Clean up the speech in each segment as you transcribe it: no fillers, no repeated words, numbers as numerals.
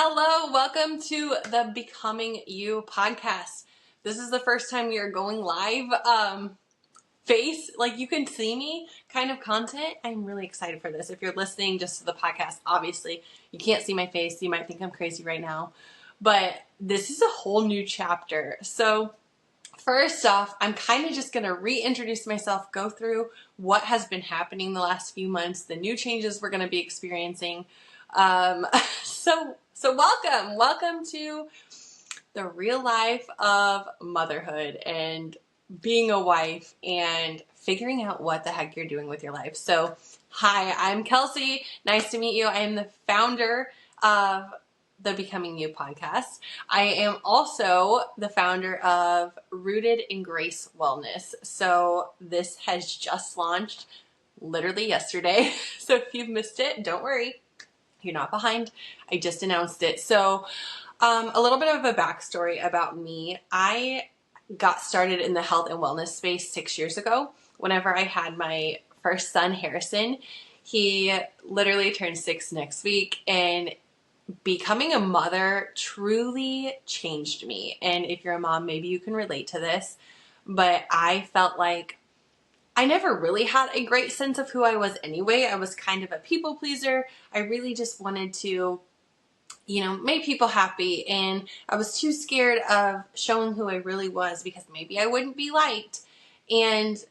Hello, welcome to the Becoming You podcast. This is the first time we are going live, like you can see me kind of content. I'm really excited for this. If you're listening just to the podcast, obviously you can't see my face. You might think I'm crazy right now, but this is a whole new chapter. So first off, I'm kind of just going to reintroduce myself, go through what has been happening the last few months, the new changes we're going to be experiencing. So welcome to the real life of motherhood and being a wife and figuring out what the heck you're doing with your life. So, hi, I'm Kelsey. Nice to meet you. I am the founder of the Becoming You podcast. I am also the founder of Rooted in Grace Wellness. So this has just launched literally yesterday. So if you've missed it, don't worry. You're not behind. I just announced it. So a little bit of a backstory about me. I got started in the health and wellness space 6 years ago. Whenever I had my first son, Harrison, he literally turned 6 next week, and becoming a mother truly changed me. And if you're a mom, maybe you can relate to this, but I felt like I never really had a great sense of who I was anyway. I was kind of a people pleaser. I really just wanted to, make people happy. And I was too scared of showing who I really was because maybe I wouldn't be liked. And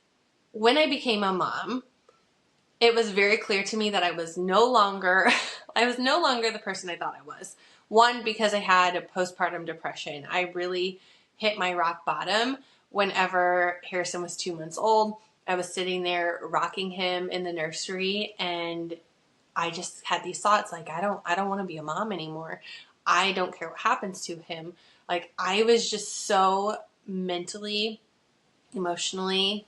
when I became a mom, it was very clear to me that I was no longer the person I thought I was. One, because I had a postpartum depression. I really hit my rock bottom whenever Harrison was 2 months old. I was sitting there rocking him in the nursery, and I just had these thoughts like, I don't want to be a mom anymore. I don't care what happens to him. Like, I was just so mentally, emotionally,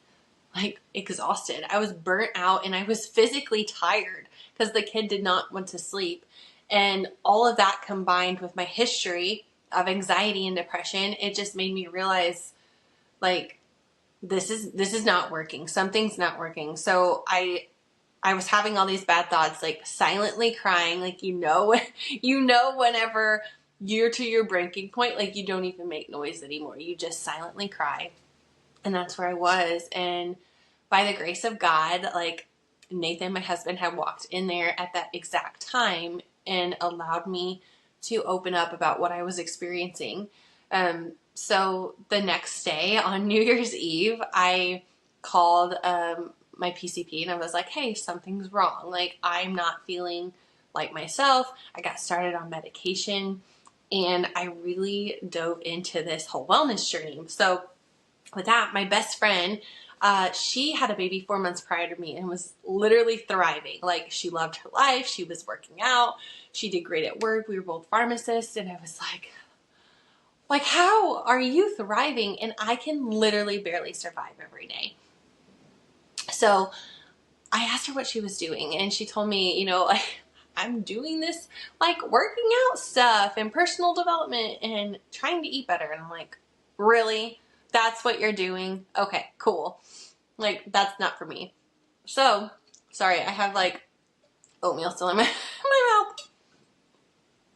exhausted. I was burnt out, and I was physically tired because the kid did not want to sleep. And all of that combined with my history of anxiety and depression, it just made me realize, this is not working. Something's not working. So I was having all these bad thoughts, silently crying, whenever you're to your breaking point, you don't even make noise anymore. You just silently cry. And that's where I was. And by the grace of God, Nathan, my husband, had walked in there at that exact time and allowed me to open up about what I was experiencing. So the next day on New Year's Eve, I called my PCP and I was like, hey, something's wrong. I'm not feeling like myself. I got started on medication, and I really dove into this whole wellness journey. So with that, my best friend, she had a baby 4 months prior to me and was literally thriving. She loved her life. She was working out. She did great at work. We were both pharmacists, and I was like, how are you thriving? And I can literally barely survive every day. So I asked her what she was doing, and she told me, I'm doing this, working out stuff and personal development and trying to eat better. And I'm like, really? That's what you're doing? Okay, cool. That's not for me. So, sorry, I have oatmeal still in my mouth.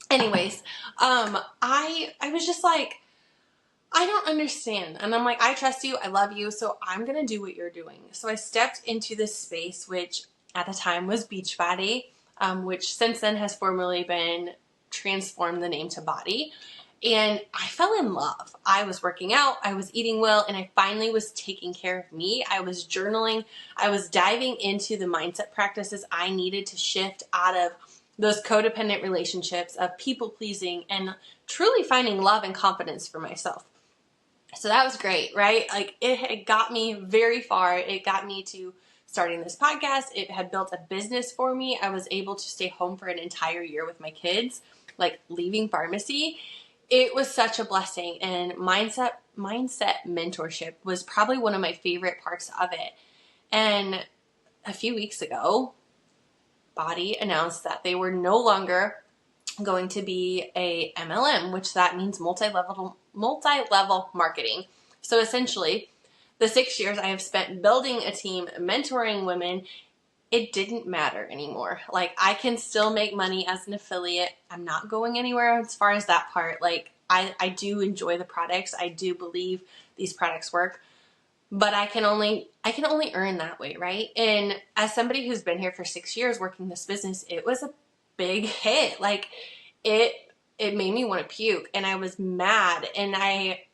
Anyways, I was just like, I don't understand. And I'm like, I trust you. I love you. So I'm going to do what you're doing. So I stepped into this space, which at the time was Beachbody, which since then has formally been transformed the name to Body. And I fell in love. I was working out, I was eating well, and I finally was taking care of me. I was journaling. I was diving into the mindset practices I needed to shift out of those codependent relationships of people pleasing and truly finding love and confidence for myself. So that was great, right? It got me very far. It got me to starting this podcast. It had built a business for me. I was able to stay home for an entire year with my kids, leaving pharmacy. It was such a blessing, and mindset mentorship was probably one of my favorite parts of it. And a few weeks ago, Body announced that they were no longer going to be a MLM, which that means multi-level marketing. So essentially, the 6 years I have spent building a team, mentoring women, it didn't matter anymore. Like, I can still make money as an affiliate. I'm not going anywhere as far as that part. Like, I do enjoy the products. I do believe these products work, but I can only earn that way, right? And as somebody who's been here for 6 years working this business, it was a big hit. Like, it made me want to puke, and I was mad, and I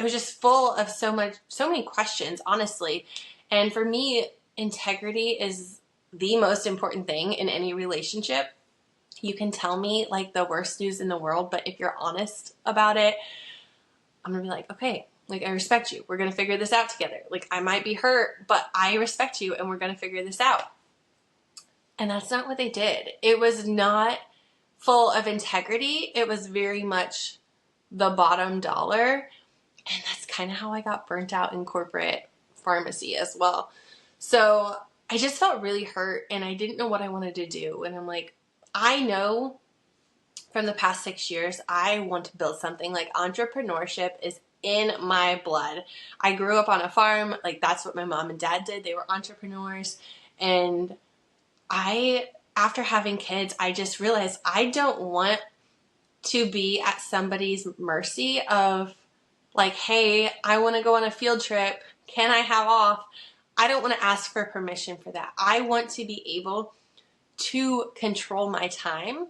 was just full of so many questions, honestly. And for me, integrity is the most important thing in any relationship. You can tell me like the worst news in the world, but if you're honest about it, I'm gonna be like, okay, like, I respect you. We're gonna figure this out together. Like, I might be hurt, but I respect you, and we're gonna figure this out. And that's not what they did. It was not full of integrity. It was very much the bottom dollar. And that's kind of how I got burnt out in corporate pharmacy as well. So I just felt really hurt, and I didn't know what I wanted to do. And I'm like, I know from the past 6 years, I want to build something. Like, entrepreneurship is in my blood. I grew up on a farm. Like, that's what my mom and dad did. They were entrepreneurs. And after having kids, I just realized I don't want to be at somebody's mercy of like, hey, I want to go on a field trip. Can I have off? I don't want to ask for permission for that. I want to be able to control my time.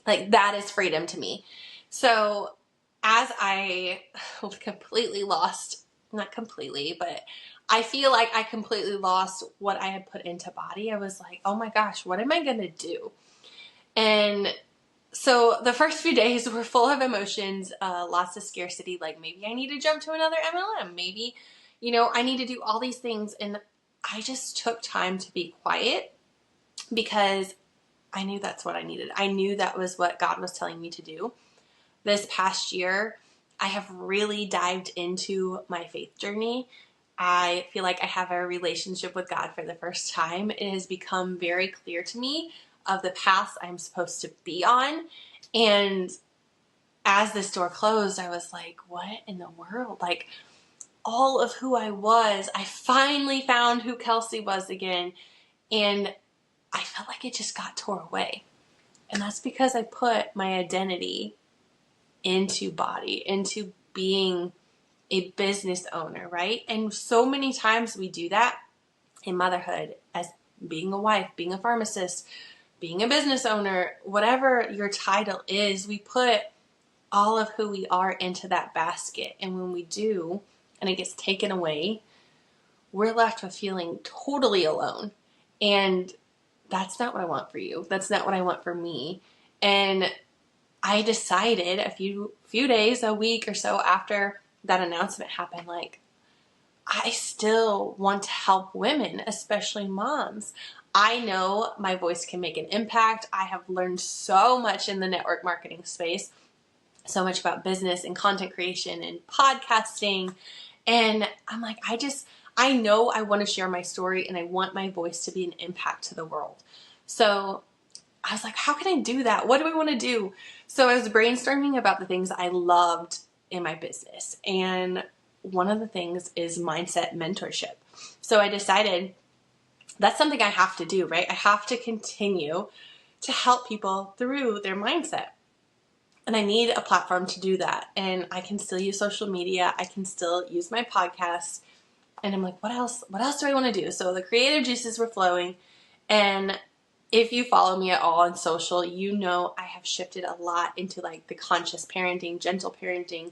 Like, that is freedom to me. So as I completely lost, not completely, but I feel like I completely lost what I had put into body. I was like, oh my gosh, what am I going to do? And so the first few days were full of emotions, lots of scarcity. Like, maybe I need to jump to another MLM. Maybe, I need to do all these things. And I just took time to be quiet because I knew that's what I needed. I knew that was what God was telling me to do. This past year, I have really dived into my faith journey. I feel like I have a relationship with God for the first time. It has become very clear to me of the path I'm supposed to be on. And as this door closed, I was like, what in the world? Like, all of who I was, I finally found who Kelsey was again. And I felt like it just got tore away. And that's because I put my identity into body, into being a business owner, right? And so many times we do that in motherhood, as being a wife, being a pharmacist, being a business owner, whatever your title is, we put all of who we are into that basket. And when we do, and it gets taken away, we're left with feeling totally alone. And that's not what I want for you. That's not what I want for me. And I decided a few days, a week or so after that announcement happened, like, I still want to help women, especially moms. I know my voice can make an impact. I have learned so much in the network marketing space, so much about business and content creation and podcasting. And I'm like, I know I want to share my story, and I want my voice to be an impact to the world. So I was like, how can I do that? What do I want to do? So I was brainstorming about the things I loved in my business. And one of the things is mindset mentorship. So I decided that's something I have to do, right? I have to continue to help people through their mindset. And I need a platform to do that. And I can still use social media. I can still use my podcast. And I'm like, what else do I want to do? So the creative juices were flowing. And if you follow me at all on social, you know I have shifted a lot into like the conscious parenting, gentle parenting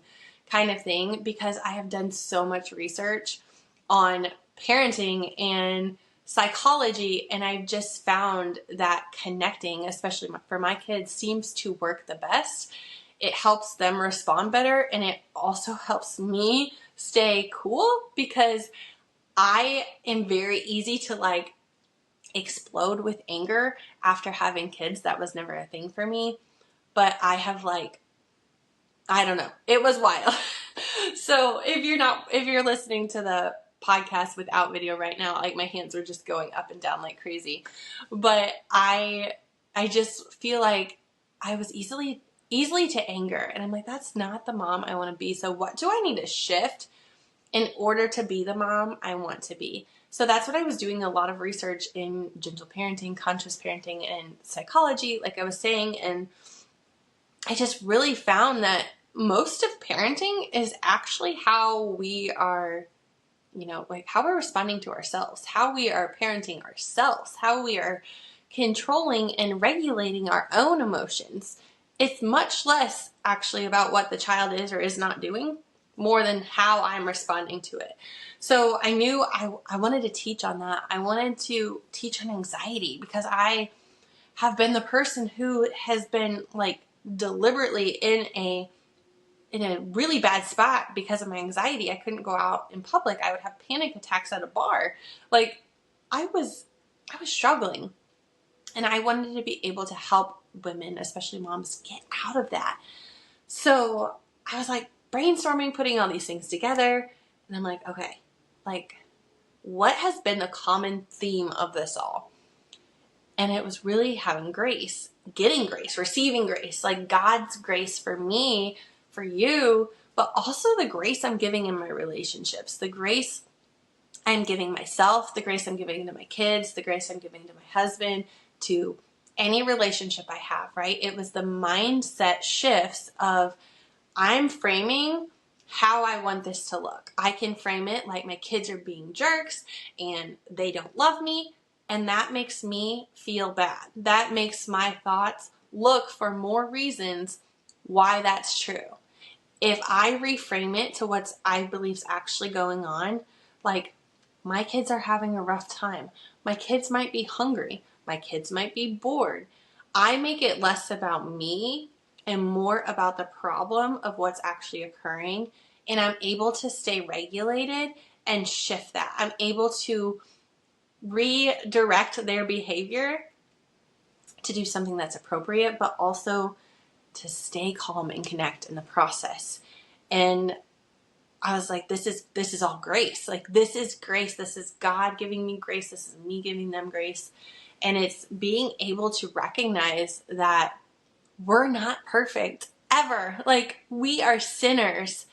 kind of thing, because I have done so much research on parenting and psychology, and I've just found that connecting, especially for my kids, seems to work the best. It helps them respond better, and it also helps me stay cool, because I am very easy to like explode with anger after having kids. That was never a thing for me, but I have like, I don't know, it was wild. So if you're listening to the podcast without video right now, like my hands are just going up and down like crazy, but I just feel like I was easily to anger, and I'm like, that's not the mom I want to be. So what do I need to shift in order to be the mom I want to be? So that's what I was doing, a lot of research in gentle parenting, conscious parenting, and psychology, like I was saying. And I just really found that most of parenting is actually how we are, like how we're responding to ourselves, how we are parenting ourselves, how we are controlling and regulating our own emotions. It's much less actually about what the child is or is not doing, more than how I'm responding to it. So I knew I wanted to teach on that. I wanted to teach on anxiety, because I have been the person who has been like deliberately in a really bad spot because of my anxiety. I couldn't go out in public. I would have panic attacks at a bar. Like I was struggling, and I wanted to be able to help women, especially moms, get out of that. So I was like brainstorming, putting all these things together, and I'm like, okay, like what has been the common theme of this all? And it was really having grace, getting grace, receiving grace, like God's grace for me, for you, but also the grace I'm giving in my relationships, the grace I'm giving myself, the grace I'm giving to my kids, the grace I'm giving to my husband, to any relationship I have, right? It was the mindset shifts of I'm framing how I want this to look. I can frame it like my kids are being jerks and they don't love me, and that makes me feel bad. That makes my thoughts look for more reasons why that's true. If I reframe it to what I believe is actually going on, like my kids are having a rough time. My kids might be hungry. My kids might be bored. I make it less about me and more about the problem of what's actually occurring. And I'm able to stay regulated and shift that. I'm able to redirect their behavior to do something that's appropriate, but also to stay calm and connect in the process. And I was like, this is all grace. Like, this is grace. This is God giving me grace. This is me giving them grace. And it's being able to recognize that we're not perfect ever. Like, we are sinners,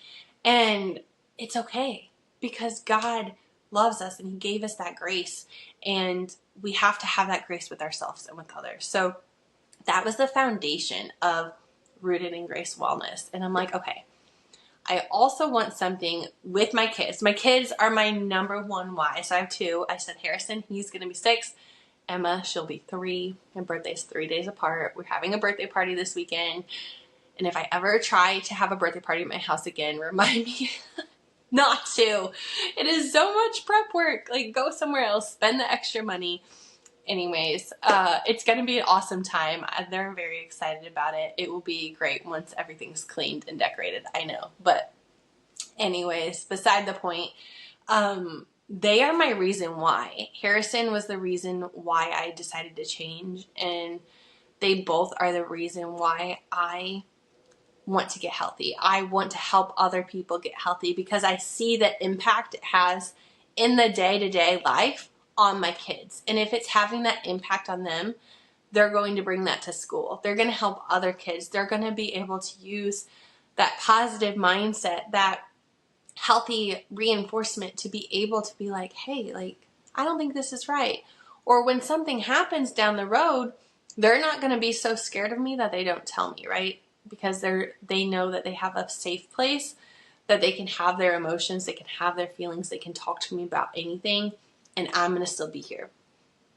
and it's okay because God loves us and He gave us that grace, and we have to have that grace with ourselves and with others. So that was the foundation of Rooted in Grace Wellness. And I'm like, okay, I also want something with my kids. My kids are my number one why. So I have two. I said Harrison, he's going to be 6. Emma, she'll be 3. My birthday's 3 days apart. We're having a birthday party this weekend. And if I ever try to have a birthday party at my house again, remind me not to. It is so much prep work. Like, go somewhere else, spend the extra money. Anyways, it's going to be an awesome time. They're very excited about it. It will be great once everything's cleaned and decorated, I know. But anyways, beside the point, they are my reason why. Harrison was the reason why I decided to change, and they both are the reason why I want to get healthy. I want to help other people get healthy because I see the impact it has in the day-to-day life on my kids. And if it's having that impact on them, they're going to bring that to school. They're going to help other kids. They're going to be able to use that positive mindset, that healthy reinforcement to be able to be like, hey, like, I don't think this is right. Or when something happens down the road, they're not going to be so scared of me that they don't tell me, right? Because they know that they have a safe place, that they can have their emotions, they can have their feelings, they can talk to me about anything, and I'm going to still be here.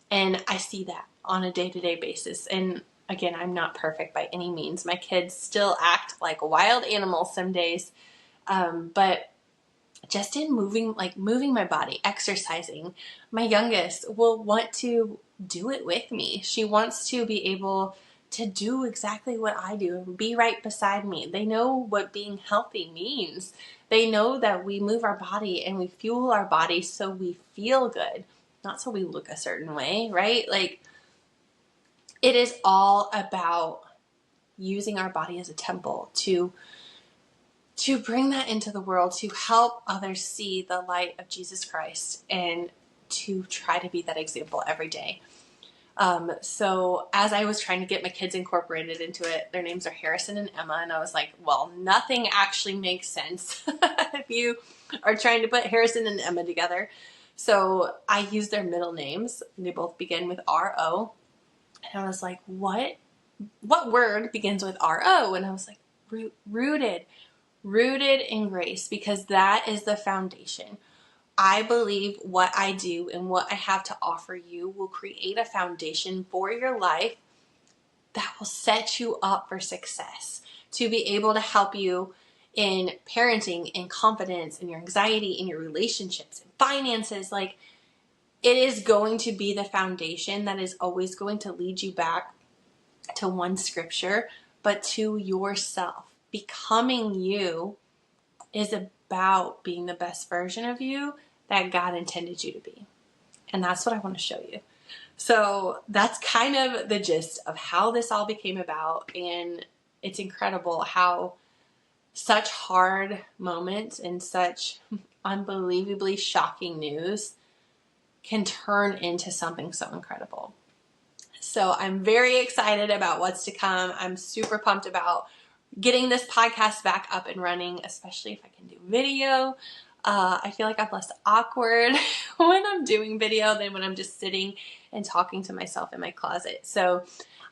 And I see that on a day-to-day basis. And again, I'm not perfect by any means. My kids still act like wild animals some days. But just in moving my body, exercising, my youngest will want to do it with me. She wants to be able to do exactly what I do and be right beside me. They know what being healthy means. They know that we move our body and we fuel our body so we feel good, not so we look a certain way, right? Like, it is all about using our body as a temple to bring that into the world, to help others see the light of Jesus Christ, and to try to be that example every day. So as I was trying to get my kids incorporated into it, their names are Harrison and Emma, and I was like, well, nothing actually makes sense if you are trying to put Harrison and Emma together. So I use their middle names. They both begin with R-O. And I was like, what word begins with R-O? And I was like, rooted in grace, because that is the foundation. I believe what I do and what I have to offer you will create a foundation for your life that will set you up for success, to be able to help you in parenting, in confidence, in your anxiety, in your relationships, in finances. Like, it is going to be the foundation that is always going to lead you back to one scripture, but to yourself. Becoming you is about being the best version of you that God intended you to be. And that's what I want to show you. So that's kind of the gist of how this all became about. And it's incredible how such hard moments and such unbelievably shocking news can turn into something so incredible. So I'm very excited about what's to come. I'm super pumped about getting this podcast back up and running, especially if I can do video. I feel like I'm less awkward when I'm doing video than when I'm just sitting and talking to myself in my closet. So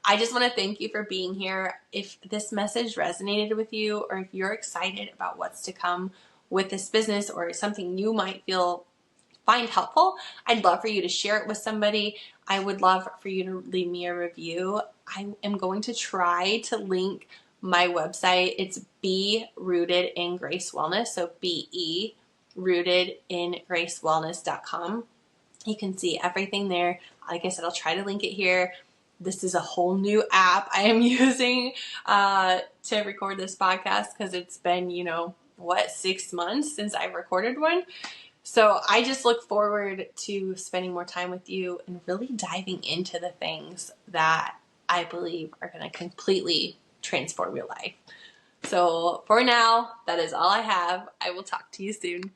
I just want to thank you for being here. If this message resonated with you, or if you're excited about what's to come with this business, or something you might find helpful, I'd love for you to share it with somebody. I would love for you to leave me a review. I am going to try to link my website. It's Be Rooted in Grace Wellness. So BE Rooted in GraceWellness.com. You can see everything there. Like I said, I'll try to link it here. This is a whole new app I am using to record this podcast, because it's been, 6 months since I've recorded one. So I just look forward to spending more time with you and really diving into the things that I believe are going to completely transform your life. So for now, that is all I have. I will talk to you soon.